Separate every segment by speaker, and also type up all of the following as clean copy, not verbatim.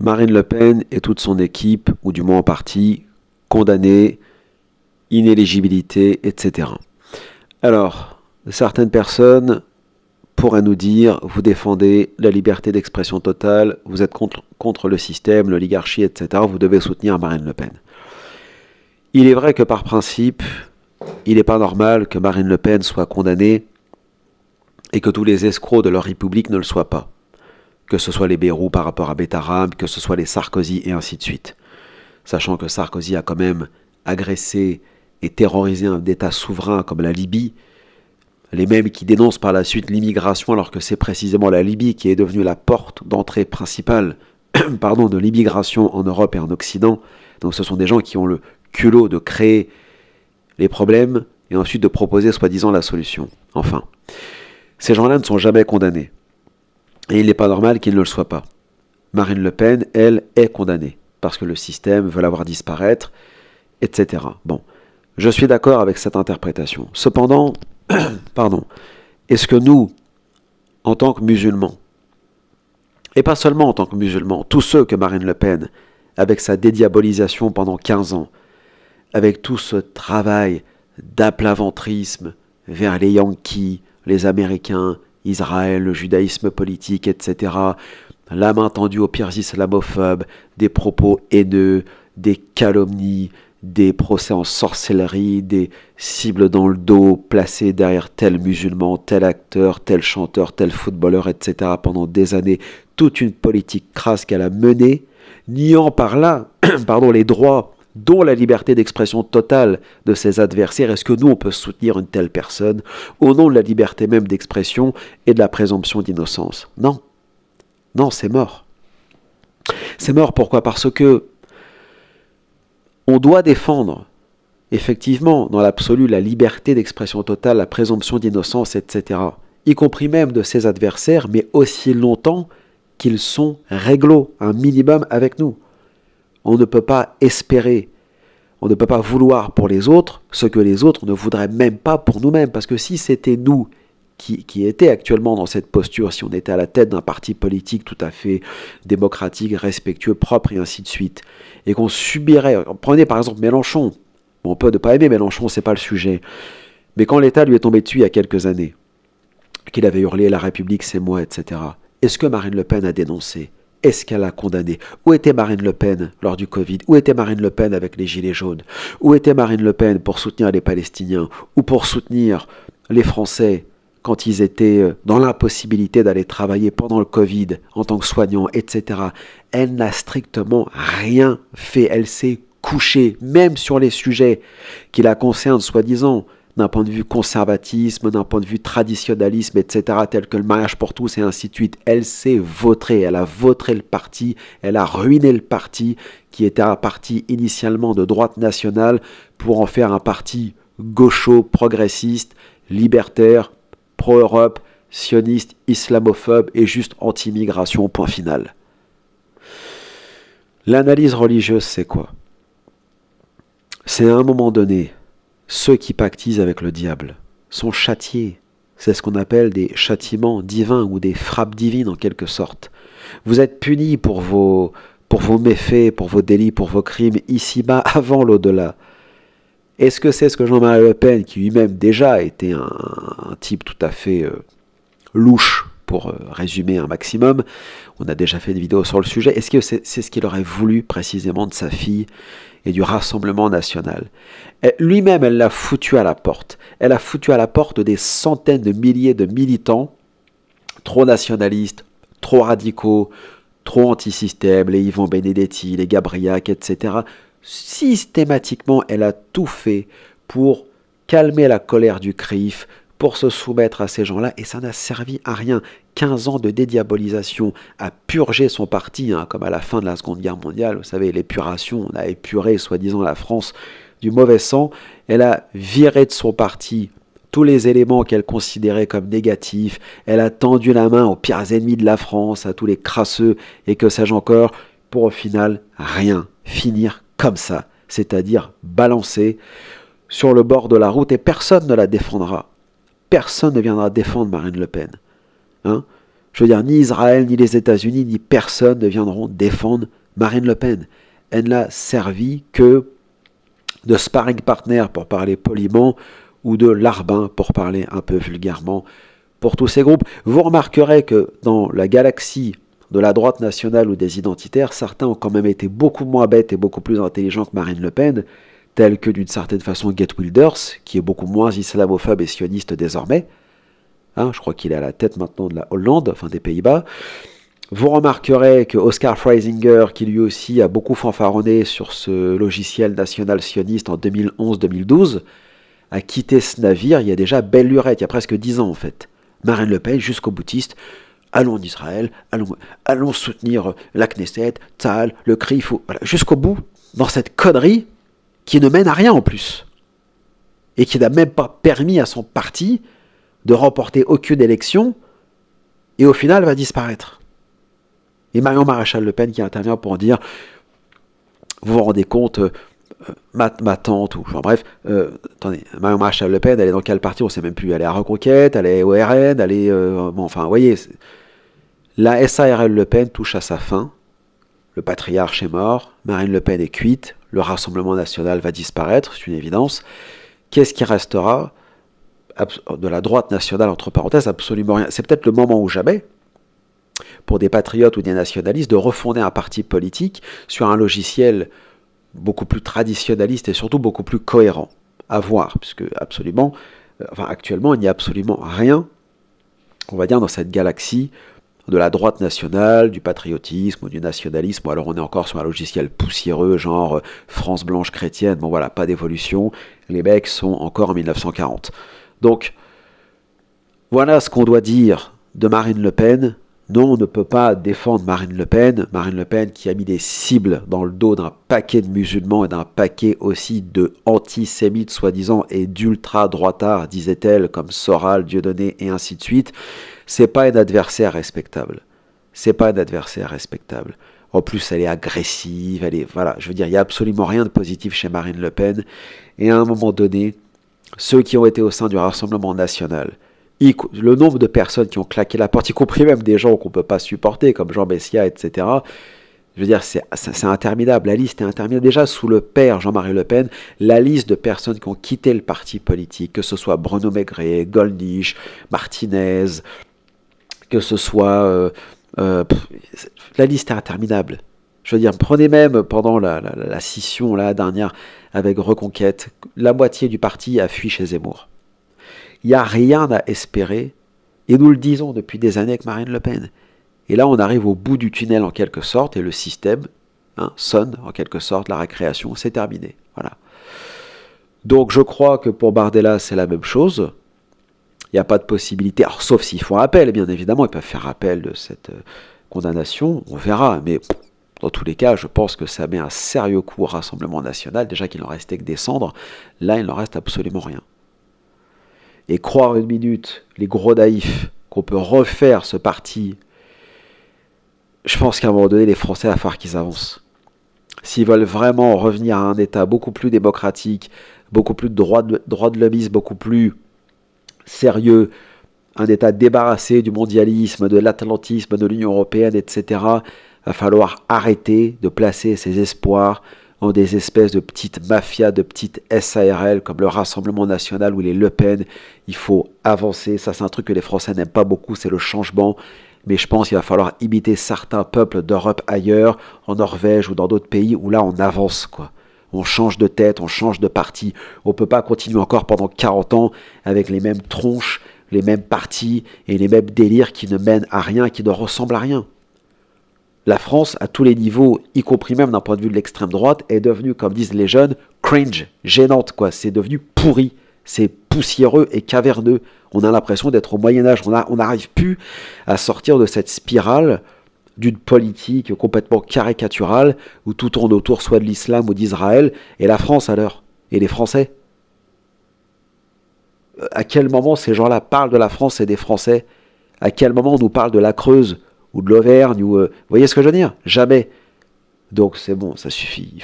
Speaker 1: Marine Le Pen et toute son équipe, ou du moins en partie, condamnés, inéligibilité, etc. Alors, certaines personnes pourraient nous dire, vous défendez la liberté d'expression totale, vous êtes contre le système, l'oligarchie, etc. Vous devez soutenir Marine Le Pen. Il est vrai que par principe, il n'est pas normal que Marine Le Pen soit condamnée et que tous les escrocs de leur république ne le soient pas. Que ce soit les Bayrou par rapport à Betaram, que ce soit les Sarkozy et ainsi de suite. Sachant que Sarkozy a quand même agressé et terrorisé un État souverain comme la Libye, les mêmes qui dénoncent par la suite l'immigration alors que c'est précisément la Libye qui est devenue la porte d'entrée principale de l'immigration en Europe et en Occident. Donc ce sont des gens qui ont le culot de créer les problèmes et ensuite de proposer soi-disant la solution. Enfin, ces gens-là ne sont jamais condamnés. Et il n'est pas normal qu'ils ne le soient pas. Marine Le Pen, elle, est condamnée parce que le système veut la voir disparaître, etc. Bon, je suis d'accord avec cette interprétation. Cependant, est-ce que nous, en tant que musulmans, et pas seulement en tant que musulmans, tous ceux que Marine Le Pen, avec sa dédiabolisation pendant 15 ans, avec tout ce travail d'aplaventrisme vers les Yankees, les Américains, Israël, le judaïsme politique, etc., la main tendue aux pires islamophobes, des propos haineux, des calomnies, des procès en sorcellerie, des cibles dans le dos placées derrière tel musulman, tel acteur, tel chanteur, tel footballeur, etc. pendant des années, toute une politique crasse qu'elle a menée, niant par là les droits, dont la liberté d'expression totale de ses adversaires. Est-ce que nous, on peut soutenir une telle personne au nom de la liberté même d'expression et de la présomption d'innocence? Non. Non, c'est mort. C'est mort, pourquoi? Parce que on doit défendre, effectivement, dans l'absolu, la liberté d'expression totale, la présomption d'innocence, etc., y compris même de ses adversaires, mais aussi longtemps qu'ils sont réglo, un minimum avec nous. On ne peut pas espérer, on ne peut pas vouloir pour les autres ce que les autres ne voudraient même pas pour nous-mêmes. Parce que si c'était nous qui étaient actuellement dans cette posture, si on était à la tête d'un parti politique tout à fait démocratique, respectueux, propre et ainsi de suite, et qu'on subirait, prenez par exemple Mélenchon, bon, on peut ne pas aimer Mélenchon, c'est pas le sujet, mais quand l'État lui est tombé dessus il y a quelques années, qu'il avait hurlé « La République, c'est moi », etc., est-ce que Marine Le Pen a dénoncé? Est-ce qu'elle a condamné? Où était Marine Le Pen lors du Covid? Où était Marine Le Pen avec les Gilets jaunes? Où était Marine Le Pen pour soutenir les Palestiniens? Ou pour soutenir les Français quand ils étaient dans l'impossibilité d'aller travailler pendant le Covid en tant que soignants, etc. Elle n'a strictement rien fait. Elle s'est couchée, même sur les sujets qui la concernent, soi-disant, d'un point de vue conservatisme, d'un point de vue traditionnalisme, etc., tel que le mariage pour tous et ainsi de suite. Elle s'est vautrée, elle a vautré le parti, elle a ruiné le parti, qui était un parti initialement de droite nationale, pour en faire un parti gaucho, progressiste, libertaire, pro-Europe, sioniste, islamophobe et juste anti-immigration, point final. L'analyse religieuse, c'est quoi? C'est à un moment donné, ceux qui pactisent avec le diable sont châtiés. C'est ce qu'on appelle des châtiments divins ou des frappes divines en quelque sorte. Vous êtes punis pour vos méfaits, pour vos délits, pour vos crimes ici-bas avant l'au-delà. Est-ce que c'est ce que Jean-Marie Le Pen, qui lui-même déjà était un type tout à fait louche, pour résumer un maximum, on a déjà fait des vidéos sur le sujet, est-ce que c'est ce qu'il aurait voulu précisément de sa fille et du Rassemblement national? Lui-même, elle l'a foutu à la porte. Elle a foutu à la porte des centaines de milliers de militants trop nationalistes, trop radicaux, trop anti-système, les Yvon Benedetti, les Gabriac, etc. Systématiquement, elle a tout fait pour calmer la colère du CRIF, pour se soumettre à ces gens-là, et ça n'a servi à rien. 15 ans de dédiabolisation, à purger son parti, comme à la fin de la Seconde Guerre mondiale, vous savez, l'épuration, on a épuré, soi-disant, la France du mauvais sang. Elle a viré de son parti tous les éléments qu'elle considérait comme négatifs. Elle a tendu la main aux pires ennemis de la France, à tous les crasseux, et que sais-je encore, pour au final, rien. Finir comme ça, c'est-à-dire balancée sur le bord de la route, et personne ne la défendra. Personne ne viendra défendre Marine Le Pen. Je veux dire, ni Israël, ni les États-Unis, ni personne ne viendront défendre Marine Le Pen. Elle n'a servi que de sparring partner, pour parler poliment, ou de larbin, pour parler un peu vulgairement, pour tous ces groupes. Vous remarquerez que dans la galaxie de la droite nationale ou des identitaires, certains ont quand même été beaucoup moins bêtes et beaucoup plus intelligents que Marine Le Pen, tels que d'une certaine façon Geert Wilders, qui est beaucoup moins islamophobe et sioniste désormais. Je crois qu'il est à la tête maintenant de la Hollande, enfin des Pays-Bas. Vous remarquerez que Oscar Freisinger, qui lui aussi a beaucoup fanfaronné sur ce logiciel national sioniste en 2011-2012, a quitté ce navire il y a déjà belle lurette, il y a presque 10 ans en fait. Marine Le Pen, jusqu'au boutiste, allons en Israël, allons soutenir la Knesset, Tzahal, le CRI, voilà, jusqu'au bout, dans cette connerie qui ne mène à rien en plus. Et qui n'a même pas permis à son parti de remporter aucune élection, et au final va disparaître. Et Marion Maréchal Le Pen qui intervient pour dire, vous vous rendez compte, ma tante, ou enfin bref, attendez, Marion Maréchal Le Pen, elle est dans quel parti, on ne sait même plus, elle est à Reconquête, elle est au RN, elle est, enfin, vous voyez, la SARL Le Pen touche à sa fin, le patriarche est mort, Marine Le Pen est cuite, le Rassemblement National va disparaître, c'est une évidence. Qu'est-ce qui restera de la droite nationale, entre parenthèses, absolument rien. C'est peut-être le moment ou jamais, pour des patriotes ou des nationalistes, de refonder un parti politique sur un logiciel beaucoup plus traditionnaliste et surtout beaucoup plus cohérent. À voir, puisque actuellement, il n'y a absolument rien, on va dire, dans cette galaxie de la droite nationale, du patriotisme ou du nationalisme, ou alors on est encore sur un logiciel poussiéreux, genre France blanche chrétienne, bon voilà, pas d'évolution, les mecs sont encore en 1940. Donc, voilà ce qu'on doit dire de Marine Le Pen. Non, on ne peut pas défendre Marine Le Pen. Marine Le Pen qui a mis des cibles dans le dos d'un paquet de musulmans et d'un paquet aussi de antisémites, soi-disant, et d'ultra-droitards, disait-elle, comme Soral, Dieudonné, et ainsi de suite. C'est pas un adversaire respectable. C'est pas un adversaire respectable. En plus, elle est agressive, voilà, je veux dire, il n'y a absolument rien de positif chez Marine Le Pen. Et à un moment donné, ceux qui ont été au sein du Rassemblement National, le nombre de personnes qui ont claqué la porte, y compris même des gens qu'on ne peut pas supporter, comme Jean Messia, etc., je veux dire, c'est interminable. La liste est interminable. Déjà, sous le père Jean-Marie Le Pen, la liste de personnes qui ont quitté le parti politique, que ce soit Bruno Maigret, Gollnisch, Martinez, que ce soit... la liste est interminable. Je veux dire, prenez même pendant la scission la dernière avec Reconquête, la moitié du parti a fui chez Zemmour. Il n'y a rien à espérer, et nous le disons depuis des années avec Marine Le Pen. Et là, on arrive au bout du tunnel en quelque sorte, et le système sonne en quelque sorte, la récréation, c'est terminé. Voilà. Donc je crois que pour Bardella, c'est la même chose. Il n'y a pas de possibilité, alors, sauf s'ils font appel, bien évidemment, ils peuvent faire appel de cette condamnation, on verra, mais dans tous les cas, je pense que ça met un sérieux coup au Rassemblement National, déjà qu'il n'en restait que des cendres, là il n'en reste absolument rien. Et croire une minute, les gros naïfs, qu'on peut refaire ce parti, je pense qu'à un moment donné, les Français, il va falloir qu'ils avancent. S'ils veulent vraiment revenir à un État beaucoup plus démocratique, beaucoup plus de droit de l'hommisme, beaucoup plus sérieux, un État débarrassé du mondialisme, de l'atlantisme, de l'Union européenne, etc., va falloir arrêter de placer ses espoirs en des espèces de petites mafias, de petites SARL, comme le Rassemblement National ou les Le Pen. Il faut avancer, ça c'est un truc que les Français n'aiment pas beaucoup, c'est le changement. Mais je pense qu'il va falloir imiter certains peuples d'Europe ailleurs, en Norvège ou dans d'autres pays, où là on avance, quoi. On change de tête, on change de parti. On ne peut pas continuer encore pendant 40 ans avec les mêmes tronches, les mêmes partis et les mêmes délires qui ne mènent à rien, qui ne ressemblent à rien. La France, à tous les niveaux, y compris même d'un point de vue de l'extrême droite, est devenue, comme disent les jeunes, cringe, gênante, quoi. C'est devenu pourri, c'est poussiéreux et caverneux. On a l'impression d'être au Moyen-Âge. On n'arrive plus à sortir de cette spirale d'une politique complètement caricaturale où tout tourne autour soit de l'islam ou d'Israël. Et la France, alors? Et les Français? À quel moment ces gens-là parlent de la France et des Français? À quel moment on nous parle de la Creuse ou de l'Auvergne vous voyez ce que je veux dire? Jamais. Donc c'est bon, ça suffit.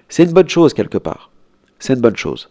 Speaker 1: C'est une bonne chose quelque part. C'est une bonne chose.